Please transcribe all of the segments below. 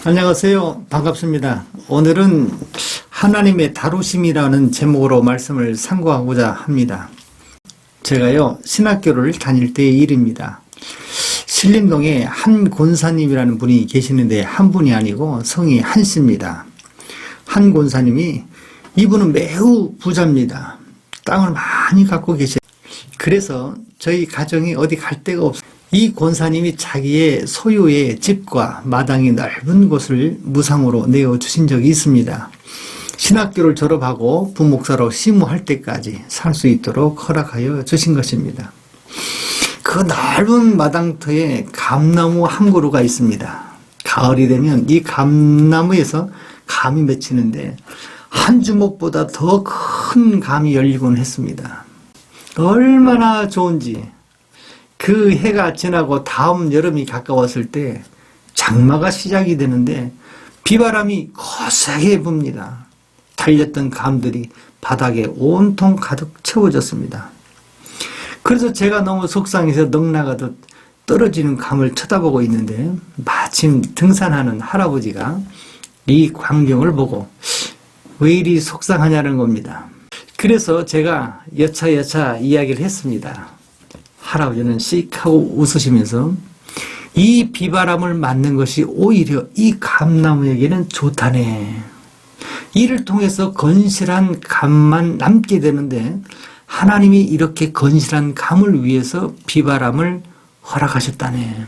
안녕하세요. 반갑습니다. 오늘은 하나님의 다루심이라는 제목으로 말씀을 상고하고자 합니다. 제가요, 신학교를 다닐 때의 일입니다. 신림동에 한 권사님이라는 분이 계시는데 한 분이 아니고 성이 한씨입니다. 한 권사님이 이분은 매우 부자입니다. 땅을 많이 갖고 계셔요. 그래서 저희 가정이 어디 갈 데가 없어요. 이 권사님이 자기의 소유의 집과 마당이 넓은 곳을 무상으로 내어주신 적이 있습니다. 신학교를 졸업하고 부목사로 시무할 때까지 살 수 있도록 허락하여 주신 것입니다. 그 넓은 마당터에 감나무 한 그루가 있습니다. 가을이 되면 이 감나무에서 감이 맺히는데 한 주먹보다 더 큰 감이 열리곤 했습니다. 얼마나 좋은지. 그 해가 지나고 다음 여름이 가까웠을 때 장마가 시작이 되는데 비바람이 거세게 붑니다. 달렸던 감들이 바닥에 온통 가득 채워졌습니다. 그래서 제가 너무 속상해서 넋나가듯 떨어지는 감을 쳐다보고 있는데 마침 등산하는 할아버지가 이 광경을 보고 왜 이리 속상하냐는 겁니다. 그래서 제가 여차여차 이야기를 했습니다. 할아버지는 씩 하고 웃으시면서 이 비바람을 맞는 것이 오히려 이 감나무에게는 좋다네. 이를 통해서 건실한 감만 남게 되는데 하나님이 이렇게 건실한 감을 위해서 비바람을 허락하셨다네.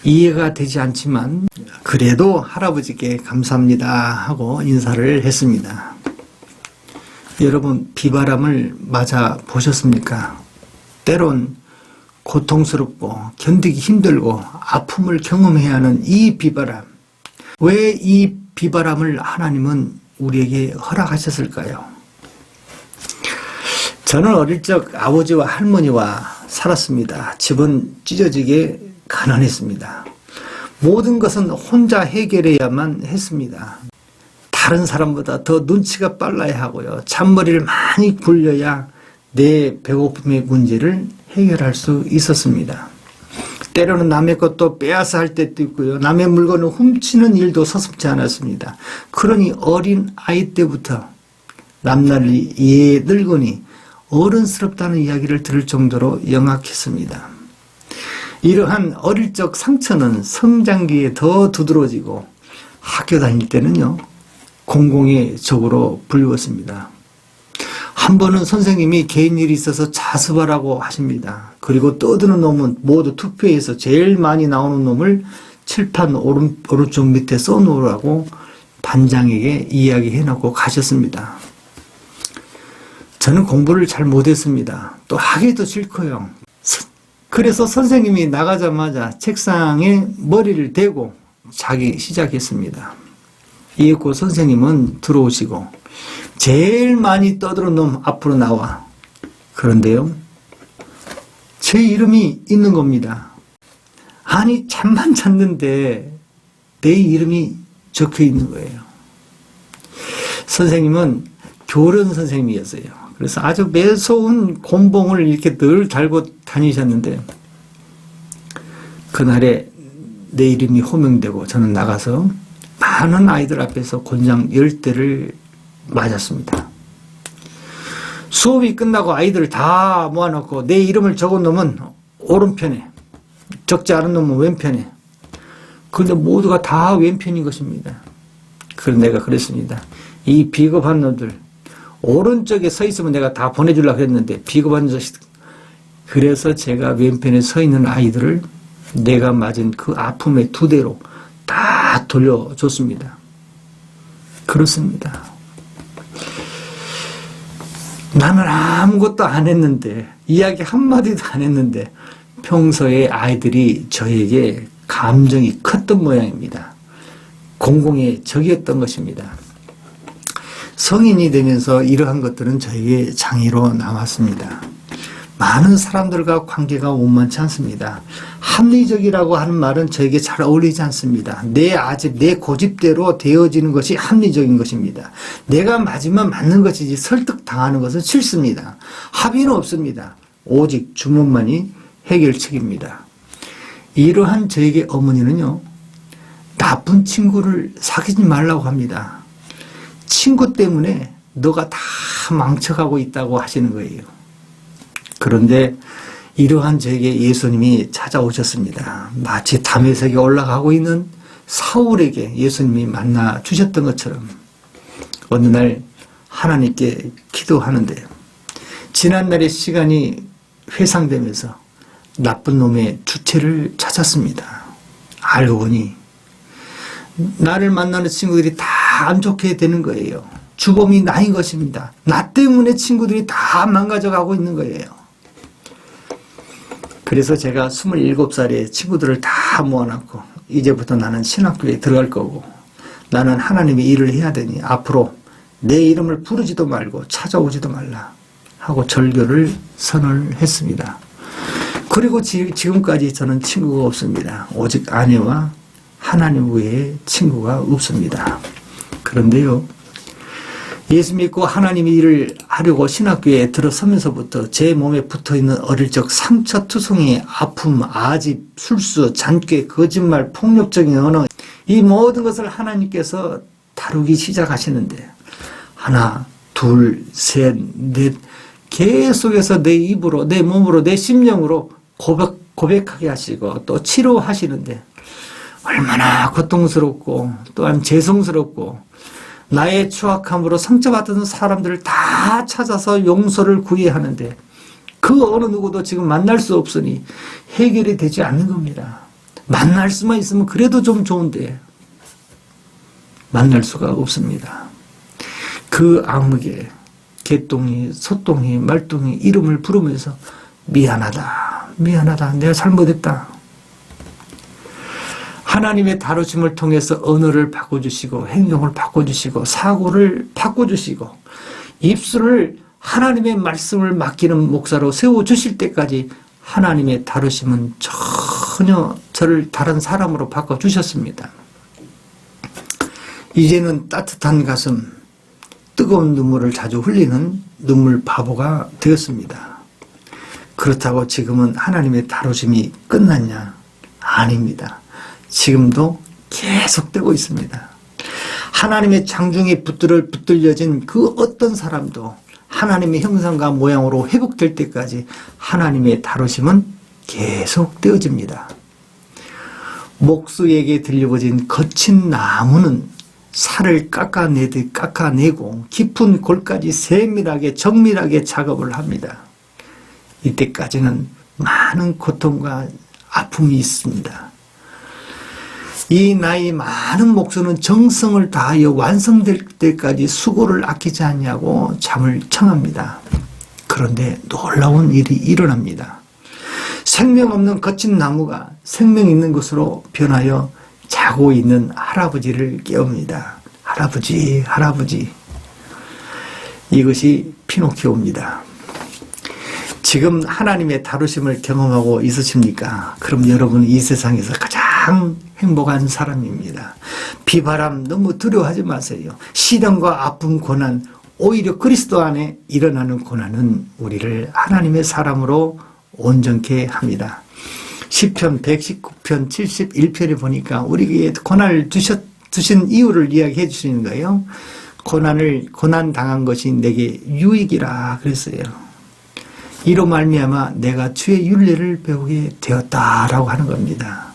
이해가 되지 않지만 그래도 할아버지께 감사합니다 하고 인사를 했습니다. 여러분, 비바람을 맞아 보셨습니까? 때론 고통스럽고 견디기 힘들고 아픔을 경험해야 하는 이 비바람. 왜 이 비바람을 하나님은 우리에게 허락하셨을까요? 저는 어릴 적 아버지와 할머니와 살았습니다. 집은 찢어지게 가난했습니다. 모든 것은 혼자 해결해야만 했습니다. 다른 사람보다 더 눈치가 빨라야 하고요. 잔머리를 많이 굴려야 내 배고픔의 문제를 해결할 수 있었습니다. 때로는 남의 것도 빼앗아 할 때도 있고요. 남의 물건을 훔치는 일도 서슴지 않았습니다. 그러니 어린 아이 때부터 남날이 예 늙으니 어른스럽다는 이야기를 들을 정도로 영악했습니다. 이러한 어릴 적 상처는 성장기에 더 두드러지고 학교 다닐 때는요. 공공의 적으로 불리웠습니다. 한 번은 선생님이 개인 일이 있어서 자습하라고 하십니다. 그리고 떠드는 놈은 모두 투표해서 제일 많이 나오는 놈을 칠판 오른쪽 밑에 써놓으라고 반장에게 이야기해놓고 가셨습니다. 저는 공부를 잘 못했습니다. 또 하기도 싫고요. 그래서 선생님이 나가자마자 책상에 머리를 대고 자기 시작했습니다. 이윽고 선생님은 들어오시고 제일 많이 떠드는 놈 앞으로 나와. 그런데요, 제 이름이 있는 겁니다. 아니, 잠만 잤는데 내 이름이 적혀 있는 거예요. 선생님은 교련 선생님이었어요. 그래서 아주 매서운 곤봉을 이렇게 늘 달고 다니셨는데 그날에 내 이름이 호명되고 저는 나가서 많은 아이들 앞에서 곤장 10대를 맞았습니다. 수업이 끝나고 아이들을 다 모아놓고 내 이름을 적은 놈은 오른편에, 적지 않은 놈은 왼편에. 그런데 모두가 다 왼편인 것입니다. 그래서 내가 그랬습니다. 이 비겁한 놈들, 오른쪽에 서 있으면 내가 다 보내주려고 했는데 비겁한 자식. 그래서 제가 왼편에 서 있는 아이들을 내가 맞은 그 아픔의 2대로 다 돌려줬습니다. 그렇습니다. 나는 아무것도 안 했는데, 이야기 한마디도 안 했는데 평소에 아이들이 저에게 감정이 컸던 모양입니다. 공공의 적이었던 것입니다. 성인이 되면서 이러한 것들은 저에게 장애로 남았습니다. 많은 사람들과 관계가 원만치 않습니다. 합리적이라고 하는 말은 저에게 잘 어울리지 않습니다. 내 고집대로 되어지는 것이 합리적인 것입니다. 내가 맞으면 맞는 것이지 설득당하는 것은 싫습니다. 합의는 없습니다. 오직 주먹만이 해결책입니다. 이러한 저에게 어머니는요, 나쁜 친구를 사귀지 말라고 합니다. 친구 때문에 너가 다 망쳐가고 있다고 하시는 거예요. 그런데 이러한 저에게 예수님이 찾아오셨습니다. 마치 다메섹에 올라가고 있는 사울에게 예수님이 만나 주셨던 것처럼 어느 날 하나님께 기도하는데 지난날의 시간이 회상되면서 나쁜 놈의 주체를 찾았습니다. 알고 보니 나를 만나는 친구들이 다 안 좋게 되는 거예요. 주범이 나인 것입니다. 나 때문에 친구들이 다 망가져가고 있는 거예요. 그래서 제가 27살에 친구들을 다 모아놨고 이제부터 나는 신학교에 들어갈 거고 나는 하나님의 일을 해야 되니 앞으로 내 이름을 부르지도 말고 찾아오지도 말라 하고 절교를 선언을 했습니다. 그리고 지금까지 저는 친구가 없습니다. 오직 아내와 하나님 외에 친구가 없습니다. 그런데요, 예수 믿고 하나님의 일을 하려고 신학교에 들어서면서부터 제 몸에 붙어있는 어릴 적 상처투성이, 아픔, 아집, 술수, 잔꾀, 거짓말, 폭력적인 언어, 이 모든 것을 하나님께서 다루기 시작하시는데 하나, 둘, 셋, 넷 계속해서 내 입으로, 내 몸으로, 내 심령으로 고백하게 하시고 또 치료하시는데 얼마나 고통스럽고 또한 죄송스럽고 나의 추악함으로 상처받은 사람들을 다 찾아서 용서를 구해야 하는데 그 어느 누구도 지금 만날 수 없으니 해결이 되지 않는 겁니다. 만날 수만 있으면 그래도 좀 좋은데 만날 수가 없습니다. 그 악무게 개똥이, 소똥이, 말똥이 이름을 부르면서 미안하다, 미안하다, 내가 잘못했다. 하나님의 다루심을 통해서 언어를 바꿔주시고 행동을 바꿔주시고 사고를 바꿔주시고 입술을 하나님의 말씀을 맡기는 목사로 세워주실 때까지 하나님의 다루심은 전혀 저를 다른 사람으로 바꿔주셨습니다. 이제는 따뜻한 가슴, 뜨거운 눈물을 자주 흘리는 눈물 바보가 되었습니다. 그렇다고 지금은 하나님의 다루심이 끝났냐? 아닙니다. 지금도 계속되고 있습니다. 하나님의 장중에 붙들려진 그 어떤 사람도 하나님의 형상과 모양으로 회복될 때까지 하나님의 다루심은 계속되어집니다. 목수에게 들려버진 거친 나무는 살을 깎아내듯 깎아내고 깊은 골까지 세밀하게 정밀하게 작업을 합니다. 이때까지는 많은 고통과 아픔이 있습니다. 이 나이 많은 목수는 정성을 다하여 완성될 때까지 수고를 아끼지 않냐고 잠을 청합니다. 그런데 놀라운 일이 일어납니다. 생명 없는 거친 나무가 생명 있는 것으로 변하여 자고 있는 할아버지를 깨웁니다. 할아버지, 할아버지. 이것이 피노키오입니다. 지금 하나님의 다루심을 경험하고 있으십니까? 그럼 여러분은 이 세상에서 가장 행복한 사람입니다. 비바람 너무 두려워하지 마세요. 시련과 아픔, 고난, 오히려 그리스도 안에 일어나는 고난은 우리를 하나님의 사람으로 온전케 합니다. 시편 119편 71편에 보니까 우리에게 고난을 주신 이유를 이야기해 주시는 거예요. 고난 당한 것이 내게 유익이라 그랬어요. 이로 말미암아 내가 주의 율례를 배우게 되었다라고 하는 겁니다.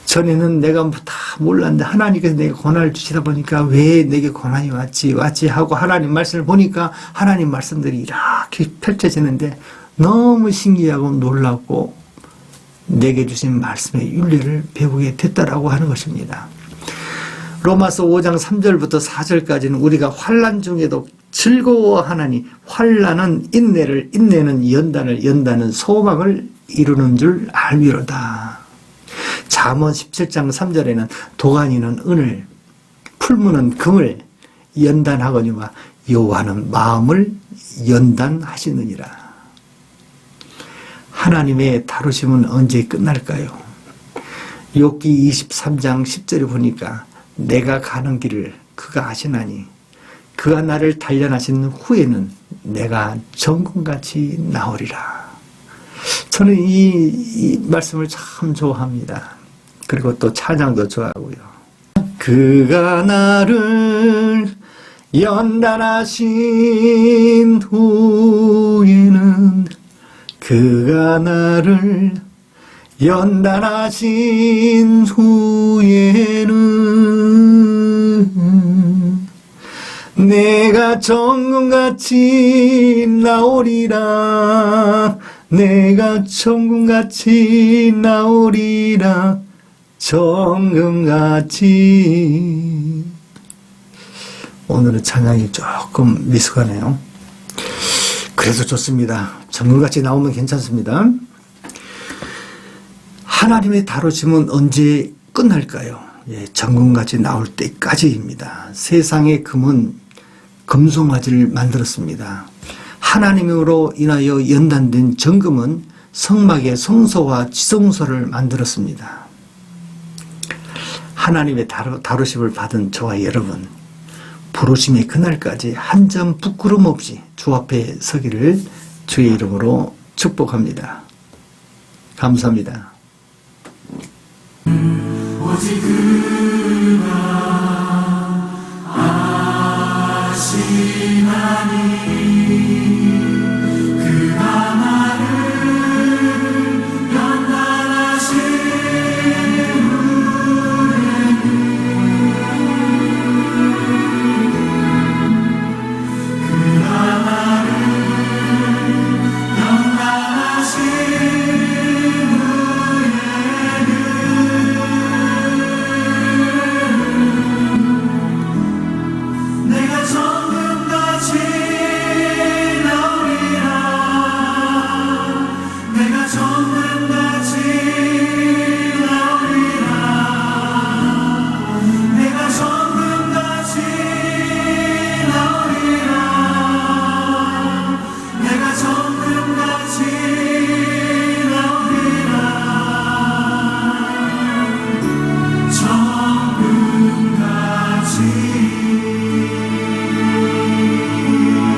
전에는 내가 다 몰랐는데 하나님께서 내게 고난을 주시다 보니까 왜 내게 고난이 왔지 하고 하나님 말씀을 보니까 하나님 말씀들이 이렇게 펼쳐지는데 너무 신기하고 놀랍고 내게 주신 말씀의 윤리를 배우게 됐다라고 하는 것입니다. 로마서 5장 3절부터 4절까지는 우리가 환난 중에도 즐거워하나니 환난은 인내를, 인내는 연단을, 연단은 소망을 이루는 줄 알미로다. 잠언 17장 3절에는 도가니는 은을, 풀무는 금을 연단하거니와 여호와는 마음을 연단하시느니라. 하나님의 다루심은 언제 끝날까요? 욥기 23장 10절에 보니까 내가 가는 길을 그가 아시나니 그가 나를 단련하신 후에는 내가 정금같이 나오리라. 저는 이 말씀을 참 좋아합니다. 그리고 또 찬양도 좋아하고요. 그가 나를 연단하신 후에는 그가 나를 연단하신 후에는 내가 정금같이 나오리라 내가 정금같이 나오리라 정금같이. 오늘은 찬양이 조금 미숙하네요. 그래도 좋습니다. 정금같이 나오면 괜찮습니다. 하나님의 다루심은 언제 끝날까요? 정금같이 나올 때까지입니다. 세상의 금은 금송아지를 만들었습니다. 하나님으로 인하여 연단된 정금은 성막의 성소와 지성소를 만들었습니다. 하나님의 다루심을 받은 저와 여러분, 부르심의 그날까지 한 점 부끄럼 없이 주 앞에 서기를 주의 이름으로 축복합니다. 감사합니다. 오직